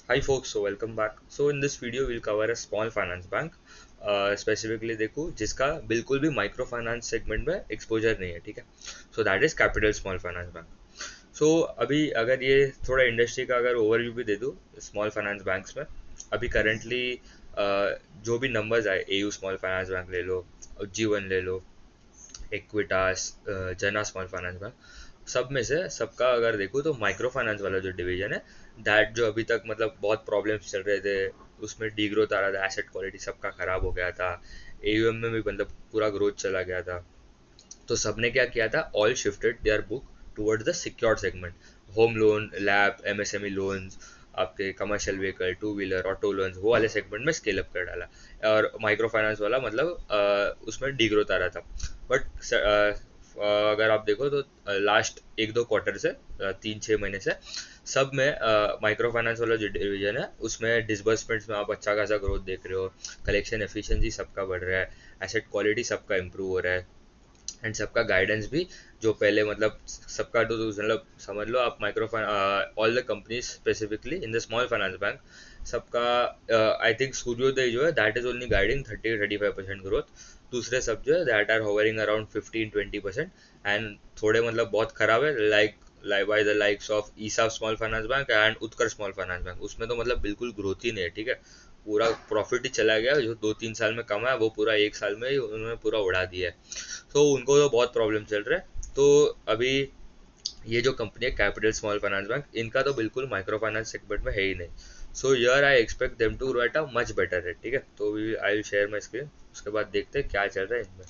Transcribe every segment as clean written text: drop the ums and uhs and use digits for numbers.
Hi folks, so welcome back. So in this video we'll cover a small finance bank. Specifically देखो जिसका बिल्कुल भी micro finance segment में exposure नहीं है, ठीक है. So that is Capital small finance Bank. So अभी अगर ये थोड़ा इंडस्ट्री का अगर ओवरव्यू भी दे दूँ स्मॉल फाइनेंस बैंक्स में, अभी करेंटली जो भी नंबर्स आए, एयू स्मॉल फाइनेंस बैंक ले लो, जीवन ले लो, इक्विटास, जना स्मॉल फाइनेंस बैंक, सब में से सबका अगर देखो तो माइक्रो फाइनेंस वाला जो डिवीजन है, दैट जो अभी तक मतलब बहुत प्रॉब्लम्स चल रहे थे, उसमें डी ग्रोथ आ रहा था, एसेट क्वालिटी सबका खराब हो गया था, एयूएम में भी मतलब पूरा ग्रोथ चला गया था. तो सबने क्या किया था, all shifted their book towards the secured segment. Home loan, LAP, MSME loans, आपके commercial vehicle, two wheeler, auto loans, वो वाले सेगमेंट में स्केल अप कर डाला. और माइक्रो फाइनेंस वाला मतलब उसमें डी ग्रोथ आ रहा था. बट अगर आप देखो तो लास्ट एक दो क्वार्टर से, 3-6 महीने से, सब में माइक्रो फाइनेंस वाला जो डिवीजन है उसमें डिसबर्समेंट्स में आप अच्छा खासा ग्रोथ देख रहे हो, कलेक्शन एफिशिएंसी सबका बढ़ रहा है, एसेट क्वालिटी सबका इम्प्रूव हो रहा है, एंड सबका गाइडेंस भी जो पहले मतलब सबका तो मतलब समझ लो आप micro all the companies specifically in the small finance bank, सबका आई थिंक सूर्योदय जो है that is only guiding 30-35% growth. दूसरे सब जो है that are hovering around 15-20%. And थोड़े मतलब बहुत खराब है, like by the likes of ESAF small finance bank and Utkarsh small finance bank, उसमें तो मतलब बिल्कुल ग्रोथ ही नहीं है, ठीक है. पूरा प्रॉफिट ही चला गया, जो 2-3 साल में कमा है वो पूरा एक साल में ही उन्होंने पूरा उड़ा दिया है. तो उनको तो बहुत प्रॉब्लम चल रहा है. तो अभी ये जो कंपनी है कैपिटल स्मॉल फाइनेंस बैंक, इनका तो बिल्कुल माइक्रो फाइनेंस सेगमेंट में है ही नहीं. So yeah I expect them to write a much better rate, ठीक है. तो I will share my screen, उसके बाद देखते हैं क्या चल रहा है इनमें.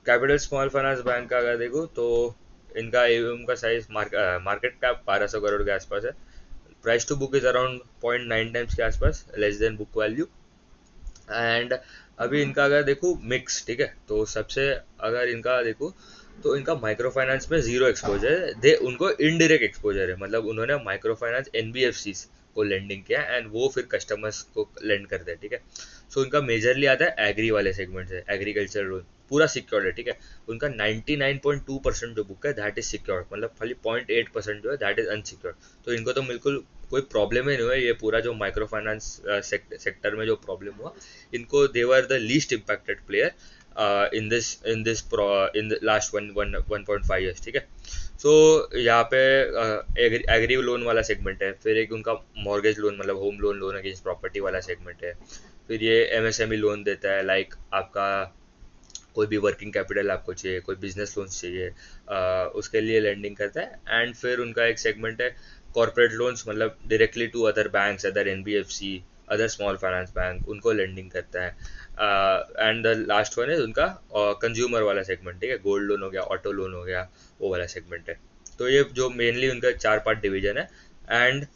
कैपिटल स्मॉल फाइनेंस बैंक का अगर देखो तो इनका एम का साइज मार्केट कैप 1200 करोड़ के आसपास है. Price to book is around 0.9 times के आसपास, less than book value. And अभी इनका अगर देखो मिक्स, ठीक है, तो सबसे अगर इनका देखो तो इनका माइक्रो फाइनेंस में जीरो एक्सपोजर है. दे उनको इनडायरेक्ट एक्सपोजर है, मतलब उन्होंने माइक्रो फाइनेंस एनबीएफसी को लेंडिंग किया एंड वो फिर कस्टमर्स को लेंड करते हैं, ठीक है. सो इनका मेजरली आता है एग्री वाले सेगमेंट से, एग्रीकल्चर लोन पूरा सिक्योर्ड है, ठीक है. उनका 99.2% जो बुक है दैट इज सिक्योर्ड, मतलब खाली 0.8% जो है दैट इज अनसिक्योर्ड. तो इनको तो बिल्कुल कोई प्रॉब्लम ही नहीं हुआ. ये पूरा जो माइक्रो फाइनेंस सेक्टर में जो प्रॉब्लम हुआ, इनको they were the least impacted player in the last 1.5 years, ठीक है. सो यहाँ पे एग्री लोन वाला सेगमेंट है, फिर एक उनका मॉर्गेज लोन मतलब home loan, loan against property वाला सेगमेंट है, फिर ये एमएसएमई लोन देता है, लाइक आपका कोई भी वर्किंग कैपिटल आपको चाहिए, कोई बिजनेस लोन्स चाहिए, उसके लिए लेंडिंग करता है. एंड फिर उनका एक सेगमेंट है कॉर्पोरेट लोन्स, मतलब directly to other banks, other NBFC, other small finance bank, उनको लेंडिंग करता है. एंड द लास्ट वन है उनका कंज्यूमर वाला सेगमेंट, ठीक है, गोल्ड लोन हो गया, ऑटो लोन हो गया, वो वाला सेगमेंट है. तो ये जो मेनली उनका 4 पार्ट डिवीजन है. एंड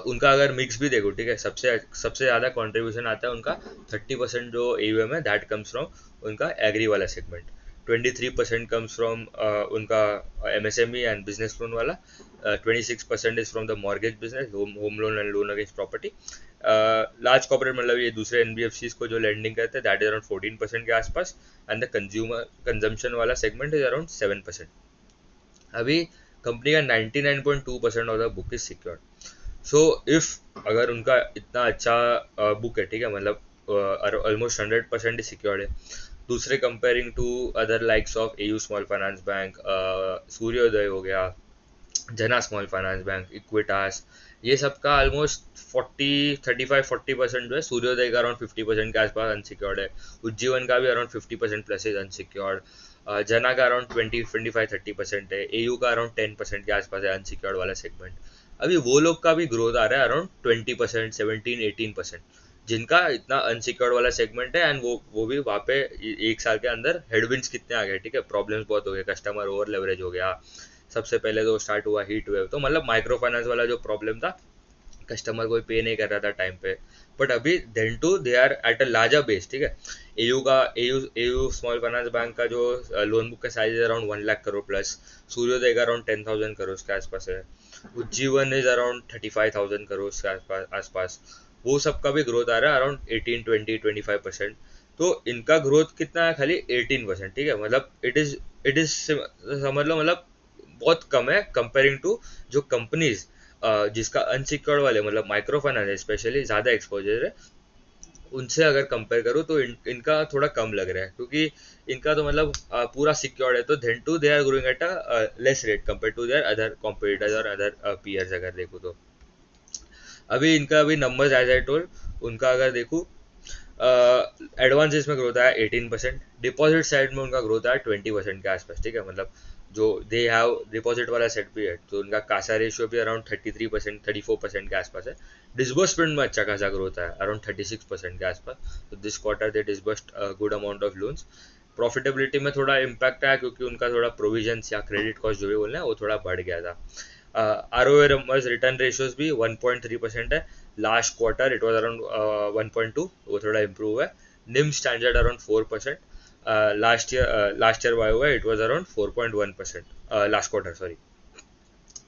उनका अगर मिक्स भी देखो, ठीक है, सबसे सबसे ज़्यादा कंट्रीब्यूशन आता है उनका 30% जो एयूएम है दैट कम्स फ्रॉम उनका एग्री वाला सेगमेंट. 23% कम्स फ्रॉम उनका एमएसएमई एंड बिजनेस लोन वाला. 26% is from the mortgage business, home loan and loan against property. Large corporate मतलब ये दूसरे एनबीएफसी को जो लेंडिंग करते हैं दैट इज अराउंड 14% के आसपास. एंड द कंज्यूमर कंजम्पशन वाला सेगमेंट इज अराउंड 7%. अभी कंपनी का 99.2% of the book is secured. So if अगर उनका इतना अच्छा बुक है, ठीक है, मतलब ऑलमोस्ट 100% ही सिक्योर्ड है, दूसरे comparing to other likes of AU small finance bank, Suryoday हो गया, जना स्मॉल फाइनेंस बैंक, इक्विटास, ये सब का ऑलमोस्ट 35-40% जो है, सूर्योदय का अराउंड 50% के आसपास अनसिक्योर्ड है, उज्जीवन का भी अराउंड 50% प्लस इज अनसिक्योर्ड, जना का अराउंड 20-25-30% है, एयू का अराउंड 10% के आसपास है अनसिक्योर्ड वाला सेगमेंट. अभी वो लोग का भी ग्रोथ आ रहा है अराउंड 20%, 17-18%, जिनका इतना अनसिक्योर्ड वाला सेगमेंट है. एंड वो भी वहाँ पे एक साल के अंदर हेडविंड्स कितने आ गए, ठीक है, प्रॉब्लम्स बहुत हो गए, कस्टमर ओवर लेवरेज हो गया. सबसे पहले तो स्टार्ट हुआ हीट वेव, तो मतलब माइक्रो फाइनेंस वाला जो प्रॉब्लम था, कस्टमर कोई पे नहीं कर रहा था टाइम पे. बट अभी then too they are at a larger base, ठीक है. एयू स्मॉल फाइनेंस बैंक का जो लोन बुक का साइज है अराउंड 1 लाख करोड़ प्लस, सूर्योदय का अराउंड 10,000 करोड़ के आसपास है, उज्जीवन इज अराउंड 35,000 करोड़ के आसपास. वो सबका भी ग्रोथ आ रहा है अराउंड 18-20-25%. तो इनका ग्रोथ कितना है, खाली 18%, ठीक है, मतलब इट इज समझ लो, मतलब बहुत कम है कंपेयरिंग टू जो कंपनीज जिसका अनसिक्योर्ड वाले मतलब माइक्रो फाइनेंस स्पेशली ज़्यादा एक्सपोजर है, उनसे अगर कंपेयर करूँ तो इनका थोड़ा कम लग रहा है, क्योंकि इनका तो मतलब पूरा सिक्योर्ड है, तो then too they are growing at a less rate compare to their other competitors और अदर पीयर्स अगर देखूँ तो। अभी इनका अभी नंबर्स एज आई टोल्ड, उनका अगर देखूँ, एडवांसेस में ग्रोथ आया 18%, डिपॉजिट साइड में उनका ग्रोथ आया 20% के आसपास, ठीक है। मतलब जो दे हैव डिपॉजिट वाला सेट भी है, तो उनका कासा रेशियो भी अराउंड 33% 34% के आसपास है। डिसबर्समेंट में अच्छा खासा ग्रोथ है अराउंड 36% के आसपास, तो this quarter they disbursed good amount of loans. Profitability में थोड़ा इम्पैक्ट आया, क्योंकि उनका थोड़ा प्रोविजन या क्रेडिट कॉस्ट जो भी बोलना है वो थोड़ा बढ़ गया था। R O numbers, return ratios भी 1.3% है। Last quarter it was around 1.2, वो थोड़ा इम्प्रूव है। NIM standard around 4%। Last year Y हुआ it was around 4.1%, last quarter sorry.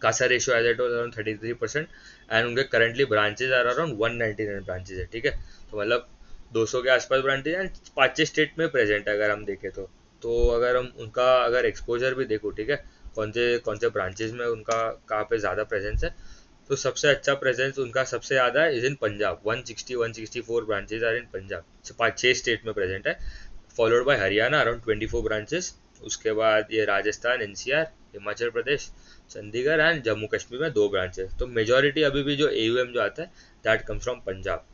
CASA ratio as it was around 33%, and उनके currently branches are around 199 branches है, ठीक है। तो मतलब 200 के आसपास ब्रांचेज एंड 5 स्टेट में प्रेजेंट है अगर हम देखें तो अगर हम उनका अगर एक्सपोजर भी देखो, ठीक है, कौन से ब्रांचेज में उनका कहाँ पे ज़्यादा प्रेजेंस है, तो सबसे अच्छा प्रेजेंस उनका सबसे ज़्यादा है is in Punjab. 164 branches are in Punjab, 5-6 state में प्रेजेंट है। Followed by Haryana around 24 branches. उसके बाद ये राजस्थान, एनसीआर, हिमाचल प्रदेश, चंडीगढ़ एंड जम्मू कश्मीर में 2 ब्रांचेस। तो मेजोरिटी अभी भी जो एयूएम जो आता है that comes from Punjab.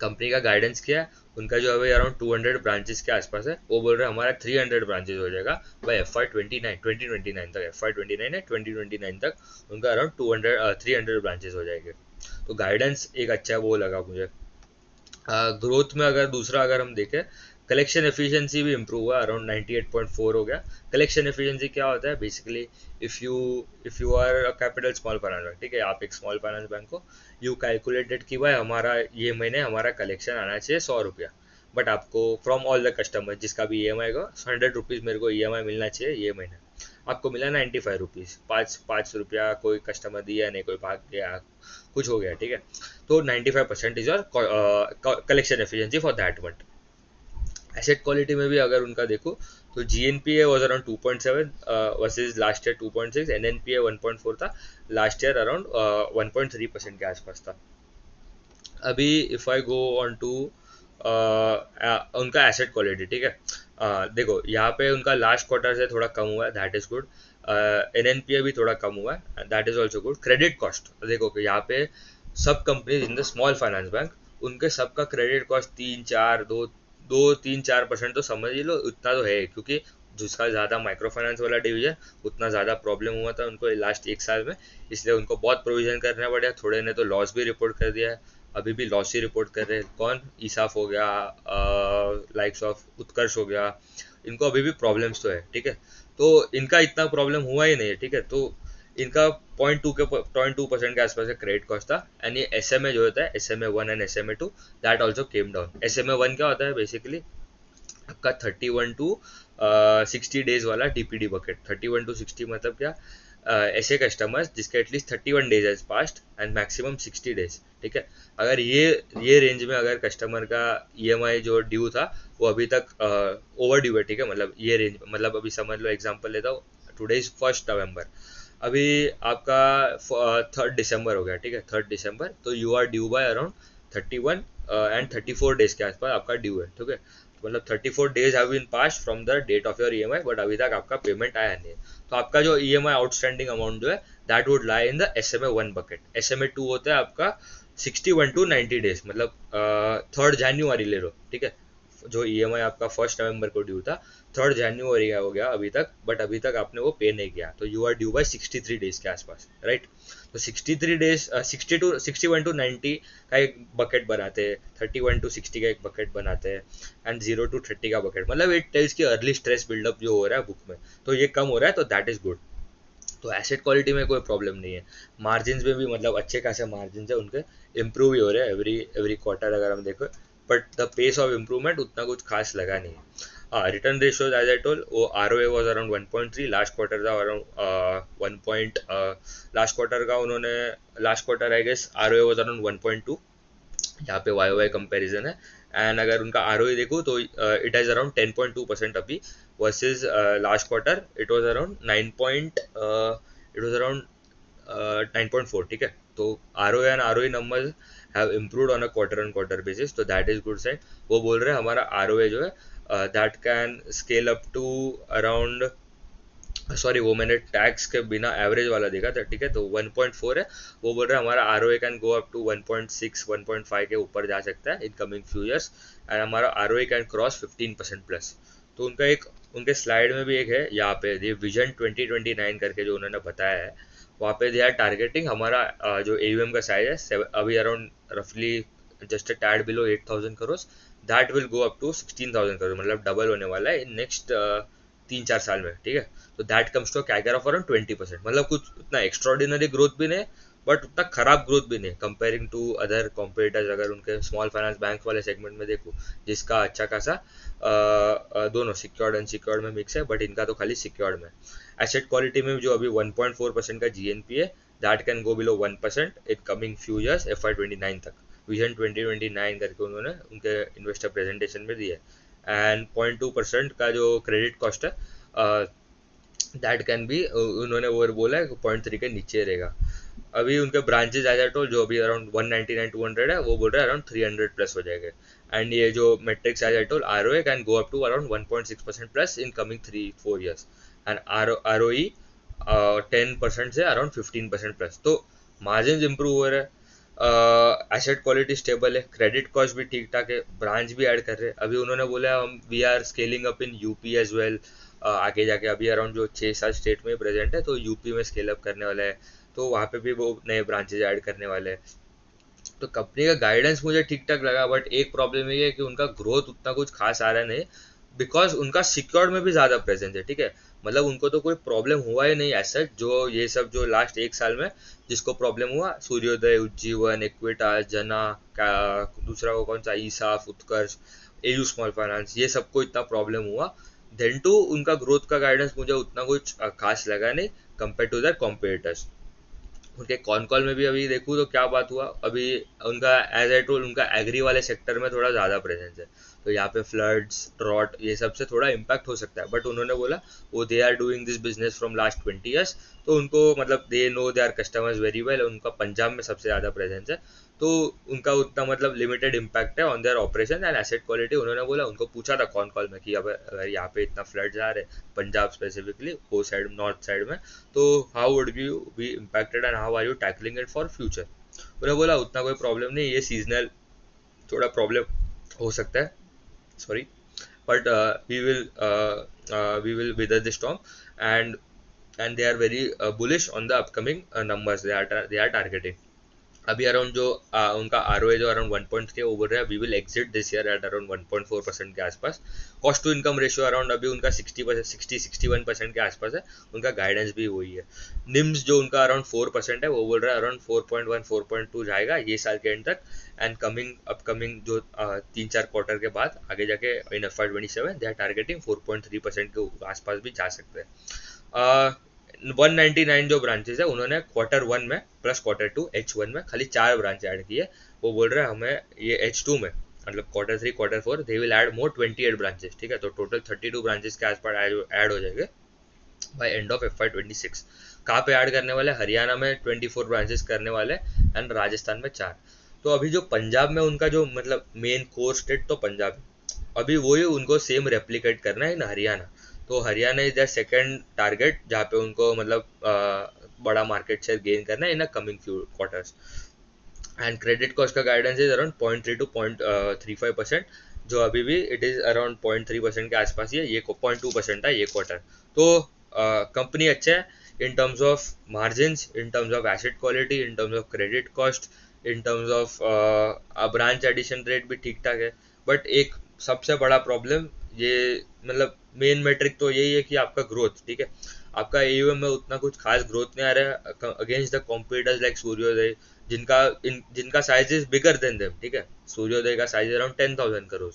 Company का गाइडेंस किया है, उनका जो अभी अराउंड 200 ब्रांचेस के आसपास है, वो बोल रहे हैं हमारा 300 ब्रांचेस हो जाएगा बाय FY 2029 तक। FY 2029 है, 2029 तक उनका अराउंड 300 ब्रांचेस हो जाएंगे। तो गाइडेंस एक अच्छा वो लगा मुझे। ग्रोथ में अगर दूसरा अगर हम देखें, कलेक्शन एफिशिएंसी भी इम्प्रूव हुआ, अराउंड 98.4 हो गया। कलेक्शन एफिशिएंसी क्या होता है basically, if you are a capital small finance bank, ठीक है, आप एक स्मॉल फाइनेंस बैंक हो, यू कैलकुलेटेड कि भाई हमारा ये महीने हमारा कलेक्शन आना चाहिए 100 रुपया, बट आपको फ्रॉम ऑल द कस्टमर जिसका भी EMI का 100 रुपीज़ मेरे को EMI मिलना चाहिए ये महीने, आपको मिला 95 रुपीज़, 5 रुपया कोई कस्टमर दिया नहीं, कोई भाग गया, कुछ हो गया, ठीक है। तो 95% is your collection efficiency for that month. Asset quality में भी अगर उनका देखो, तो GNPA was around 2.7 versus last year 2.6, NNPA 1.4 था, लास्ट ईयर अराउंड 1.3% के आसपास था। अभी if I go on to उनका एसेट क्वालिटी, ठीक है, देखो यहाँ पे उनका लास्ट क्वार्टर से थोड़ा कम हुआ है, दैट इज गुड। NNPA भी थोड़ा कम हुआ है, that is also good. Credit cost देखो कि यहाँ पे सब companies in the small finance bank, उनके सबका क्रेडिट कॉस्ट 3-4 तो समझ ही लो, उतना तो है, क्योंकि जिसका ज़्यादा माइक्रो फाइनेंस वाला डिवीजन उतना ज़्यादा प्रॉब्लम हुआ था उनको लास्ट 1 साल में, इसलिए उनको बहुत प्रोविजन करना पड़ा। थोड़े ने तो लॉस भी रिपोर्ट कर दिया है, अभी भी लॉस ही रिपोर्ट कर रहे हैं। कौन, ईसाफ हो गया, लाइक्स ऑफ उत्कर्ष हो गया, इनको अभी भी प्रॉब्लम्स तो है, ठीक है। तो इनका इतना प्रॉब्लम हुआ ही नहीं है, ठीक है। तो इनका 0.2% के आसपास का क्रेडिट कॉस्ट था। एंड ये SMA जो होता है, SMA 1 and SMA 2, that also came down. SMA 1 क्या होता है बेसिकली, आपका 31 to 60 डेज वाला DPD बकेट। 31 to 60 मतलब क्या, ऐसे कस्टमर्स जिसके at least 31 days has past and maximum 60 days, ठीक है। अगर ये रेंज में अगर कस्टमर का EMI जो ड्यू था वो अभी तक ओवर ड्यू है, ठीक है, मतलब ये रेंज, मतलब अभी समझ लो एग्जांपल लेता हूँ, टुडे इज 1 नवंबर, अभी आपका 3 दिसंबर हो गया, ठीक है, 3 दिसंबर, तो you are due by around 31 and 34 days के आसपास आपका ड्यू है, ठीक है। मतलब 34 days have been pass from the date of your EMI, but अभी तक आपका पेमेंट आया नहीं है। तो आपका जो EMI आउटस्टैंडिंग अमाउंट जो है that would lie in the SMA 1 bucket. SMA 2 होता है आपका 61 to 90 डेज, मतलब 3 जनवरी ले लो, ठीक है, जो EMI आपका 1 नवंबर को ड्यू था, 3 जनवरी का हो गया अभी तक, बट अभी तक आपने वो पे नहीं किया, तो you are due by 63 days के आसपास, राइट। तो 63 डेज, 61 to 90 का एक बकेट बनाते हैं, 31 to 60 का एक बकेट बनाते हैं, एंड 0 to 30 का बकेट, मतलब इट टेल्स की अर्ली स्ट्रेस बिल्डअप जो हो रहा है बुक में, तो ये कम हो रहा है, तो दैट इज गुड। तो एसेट क्वालिटी में कोई प्रॉब्लम नहीं है। मार्जिन में भी मतलब अच्छे खासे मार्जिन है उनके, इम्प्रूव ही हो रहे हैं एवरी क्वार्टर अगर हम देखो, but the pace of improvement उतना कुछ खास लगा नहीं है। Return ratios as I told, वो ROA was around 1.3, last quarter था अराउंड 1 लास्ट क्वार्टर का उन्होंने, last quarter I guess ROA was around 1.2, यहाँ पे YOY कंपैरिजन है। एंड अगर उनका ROE देखो तो इट इज अराउंड 10.2% अभी, versus last quarter it was around 9 it was around 9.4, ठीक है। तो ROA and ROE numbers have improved on a quarter basis, तो that is good sign। वो बोल रहे हैं हमारा ROA जो है that can scale up to around, sorry वो मैंने टैक्स के बिना एवरेज वाला देखा था, ठीक है। तो 1.4 है, वो बोल रहे हैं हमारा ROA can go up to 1.6 1.5 के ऊपर जा सकता है in coming few years, and हमारा ROA कैन क्रॉस 15% प्लस। तो उनका एक, उनके स्लाइड में भी एक है यहाँ पे, ये विजन 2029 करके जो उन्होंने बताया है, वहाँ पे दे आर टारगेटिंग हमारा जो AUM का साइज है अभी अराउंड रफली just a tad below 8,000 crore, that will go up to 16,000 crore, मतलब डबल होने वाला है इन नेक्स्ट 3-4 साल में, ठीक है। तो that comes to CAGR of around 20%, मतलब कुछ उतना एक्स्ट्रॉर्डिनरी ग्रोथ भी नहीं, बट उतना खराब ग्रोथ भी नहीं कंपेयरिंग टू अदर कॉम्पिटिटर्स। अगर उनके स्मॉल फाइनेंस बैंक वाले सेगमेंट में देखो, जिसका अच्छा खासा दोनों सिक्योर्ड अनसिक्योर्ड में मिक्स है, बट इनका तो खाली सिक्योर्ड में। एसेट क्वालिटी में जो अभी 1.4% का GNP है, that can go below 1% in coming few years FY 29 तक। विजन 2029 करके उन्होंने उनके इन्वेस्टर प्रेजेंटेशन में दिया है। एंड 0.2% का जो क्रेडिट कॉस्ट है दैट कैन बी, उन्होंने वो बोला है 0.3 के नीचे रहेगा। अभी उनके ब्रांचेज एज टोल जो अभी अराउंड 199-200 है, वो बोल रहे हैं अराउंड 300 प्लस हो जाएंगे। एंड ये जो metrics as told ROA can go up to around 1.6% plus in coming 3-4 years, and ROE 10% से अराउंड 15% प्लस। तो मार्जिन इंप्रूव हो रहे हैं, एसेट क्वालिटी स्टेबल है, क्रेडिट कॉस्ट भी ठीक ठाक है, ब्रांच भी ऐड कर रहे हैं। अभी उन्होंने बोला हम we are scaling up in UP as well, आगे जाके अभी अराउंड जो 6-7 स्टेट में प्रेजेंट है, तो यूपी में स्केल अप करने वाला है, तो वहाँ पे भी वो नए ब्रांचेज ऐड करने वाले हैं। तो कंपनी का गाइडेंस मुझे ठीक ठाक लगा, बट एक प्रॉब्लम ये है कि उनका ग्रोथ उतना कुछ खास आ रहा नहीं, बिकॉज उनका सिक्योर्ड में भी ज़्यादा प्रेजेंस है, ठीक है। मतलब उनको तो कोई प्रॉब्लम हुआ ही नहीं ऐसा, जो ये सब जो लास्ट 1 साल में जिसको प्रॉब्लम हुआ, सूर्योदय, उज्जीवन, इक्विटास, जना का, दूसरा को कौन सा, ईसाफ, उत्कर्ष, AU स्मॉल फाइनेंस, ये सबको इतना प्रॉब्लम हुआ। देन टू उनका ग्रोथ का गाइडेंस मुझे उतना कुछ खास लगा नहीं कंपेयर टू दर कॉम्पिटिटर्स। उनके कॉन कॉल में भी अभी देखूँ तो क्या बात हुआ, अभी उनका एज आई टोल उनका एग्री वाले सेक्टर में थोड़ा ज़्यादा प्रेजेंस है, तो यहाँ पे फ्लड्स, ड्रॉट, ये सब से थोड़ा इम्पैक्ट हो सकता है। बट उन्होंने बोला वो they are doing this business from last 20 years, तो उनको मतलब they know they are customers very well. उनका पंजाब में सबसे ज़्यादा प्रेजेंस है, तो उनका उतना मतलब लिमिटेड इम्पैक्ट है on their operation and asset quality. उन्होंने बोला, उनको पूछा था कॉन कॉल में कि अब अगर यहाँ पे इतना फ्लड्स आ रहे पंजाब स्पेसिफिकली वो साइड, नॉर्थ साइड में, तो how would you be impacted and how are you tackling it for future. उन्होंने बोला उतना कोई प्रॉब्लम नहीं, ये सीजनल थोड़ा प्रॉब्लम हो सकता है, sorry, but we will weather the storm, and they are very bullish on the upcoming numbers they are targeting। अभी अराउंड जो उनका ROA जो अराउंड 1 के ओवर है, we will exit this year at around 1.4% के आसपास। Cost to income ratio around अभी उनका 60-61% के आसपास है, उनका गाइडेंस भी वही है। निम्स जो उनका अराउंड 4% है, वो बोल रहा है अराउंड 4.1-4.2 जाएगा ये साल के एंड तक, एंड अपकमिंग जो 3-4 क्वार्टर के बाद आगे जाके इन FY 27 दे आर टारगेटिंग 4.3% के आसपास भी जा सकते हैं। 199 जो ब्रांचेस है, उन्होंने Q1 में प्लस Q2 H1 में खाली 4 ब्रांच ऐड की है। वो बोल रहे हैं हमें ये H2 में, मतलब Q3 Q4 they will add more 28 branches, ठीक है। तो टोटल 32 ब्रांचेस के आसपास ऐड हो जाएंगे बाय एंड ऑफ FY 26। कहाँ पे ऐड करने वाले? हरियाणा में 24 ब्रांचेस करने वाले एंड राजस्थान में 4। तो अभी जो पंजाब में उनका जो मतलब मेन कोर स्टेट तो पंजाब है, अभी वही उनको सेम रेप्लिकेट करना है इन हरियाणा। तो Haryana is the second target जहाँ पे उनको मतलब बड़ा मार्केट शेयर गेन करना है in coming few quarters. And credit cost का गाइडेंस इज अराउंड 0.3 to 0.35%, जो अभी भी इट इज अराउंड 0.3% के आसपास ही है, ये 0.2% है ये क्वार्टर। तो कंपनी अच्छा है in terms of margins, in terms of asset quality, in terms of credit cost, in terms of branch addition rate भी ठीक ठाक है। बट एक सबसे बड़ा प्रॉब्लम ये, मतलब मेन मेट्रिक तो यही है कि आपका ग्रोथ, ठीक है। आपका AUM में उतना कुछ खास ग्रोथ नहीं आ रहा है अगेंस्ट द कॉम्पिटिटर्स लाइक सूर्योदय, जिनका size is bigger than them, ठीक है। सूर्योदय का साइज अराउंड 10,000 करोड़,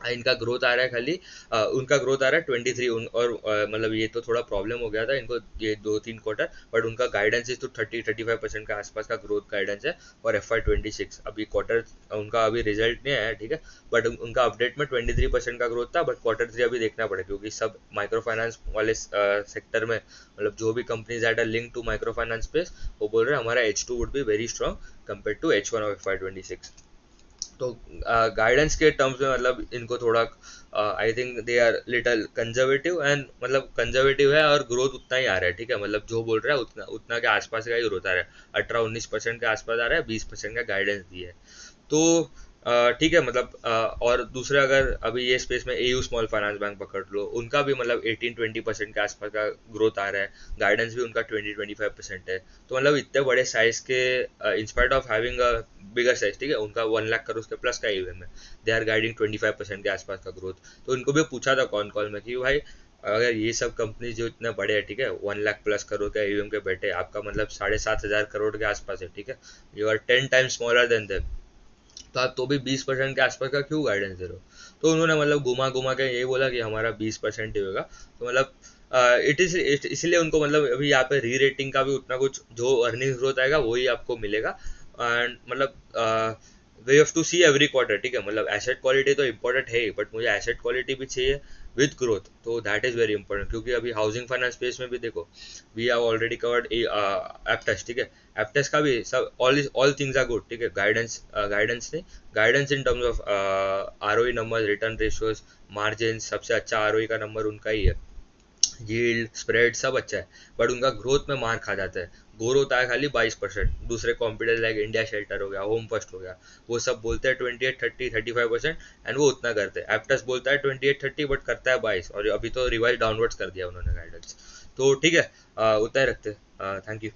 इनका ग्रोथ आ रहा है खाली उनका ग्रोथ आ रहा है 23 और मतलब ये तो थोड़ा प्रॉब्लम हो गया था इनको ये 2-3 क्वार्टर, बट उनका गाइडेंस इस तो 30-35% का आसपास का ग्रोथ गाइडेंस है फॉर FY 26। अभी क्वार्टर उनका अभी रिजल्ट नहीं आया है, ठीक है, बट उनका अपडेट में 23% का ग्रोथ था, बट Q3 अभी देखना पड़ेगा क्योंकि सब माइक्रो फाइनेंस वाले सेक्टर में मतलब जो भी companies at a link to micro finance space वो बोल रहे हैं हमारा H2 would be very strong compare to H1 of FY 26। तो गाइडेंस के टर्म्स में मतलब इनको थोड़ा I think they are little conservative and मतलब कंजर्वेटिव है और ग्रोथ उतना ही आ रहा है, ठीक है, मतलब जो बोल रहा है उतना उतना के आसपास का ही ग्रोथ आ रहा है, 18-19% के आसपास आ रहा है, 20% का गाइडेंस दिया है। तो ठीक है मतलब और दूसरा अगर अभी ये स्पेस में AU स्मॉल फाइनेंस बैंक पकड़ लो, उनका भी मतलब 18-20% के आसपास का ग्रोथ आ रहा है, गाइडेंस भी उनका 20-25% है। तो मतलब इतने बड़े साइज के in spite of having a bigger size, ठीक है, उनका 1 लाख करोड़ के प्लस का AUM है, दे आर गाइडिंग 25% के आसपास का ग्रोथ। तो इनको भी पूछा था कौन कॉल में कि भाई अगर ये सब कंपनी जो इतने बड़े हैं, ठीक है, 1 लाख+ करोड़ के AUM के बैठे, आपका मतलब 7,500 करोड़ के आसपास है, ठीक है, you are 10 times smaller than them, तो आप तो भी 20% के आसपास का क्यों गाइडेंस दे रहे हो? तो उन्होंने मतलब घुमा घुमा के यही बोला कि हमारा 20% ही होगा। तो मतलब इट इज इसलिए उनको मतलब अभी यहाँ पे री रेटिंग का भी उतना कुछ जो अर्निंग ग्रोथ आएगा वही आपको मिलेगा। एंड मतलब we have to see every quarter, ठीक है, मतलब एसेट क्वालिटी तो इंपॉर्टेंट है ही, बट मुझे एसेट क्वालिटी भी चाहिए विद ग्रोथ, तो दैट इज वेरी इंपॉर्टेंट, क्योंकि अभी हाउसिंग फाइनेंस स्पेस में भी देखो we have already covered Aptus, ठीक है, एप्टेस का भी सब ऑल थिंग्स आर गुड, ठीक है, गाइडेंस नहीं, guidance in terms of ROE number, return ratios, margin, सबसे अच्छा ROE का नंबर उनका ही है, यील्ड स्प्रेड सब अच्छा है, बट उनका ग्रोथ में मार खा जाता है, ग्रोथ आता है खाली 22%, दूसरे कॉम्पिटिटर लाइक इंडिया शेल्टर हो गया, होम फर्स्ट हो गया, वो सब बोलते हैं 28-30-35%, एंड वो उतना करते हैं, एप्टस बोलता है 28-30 बट करता है 22, और अभी तो रिवाइज डाउनवर्ड्स कर दिया उन्होंने गाइडेंस। तो ठीक है, उतना ही रखते हैं, थैंक यू।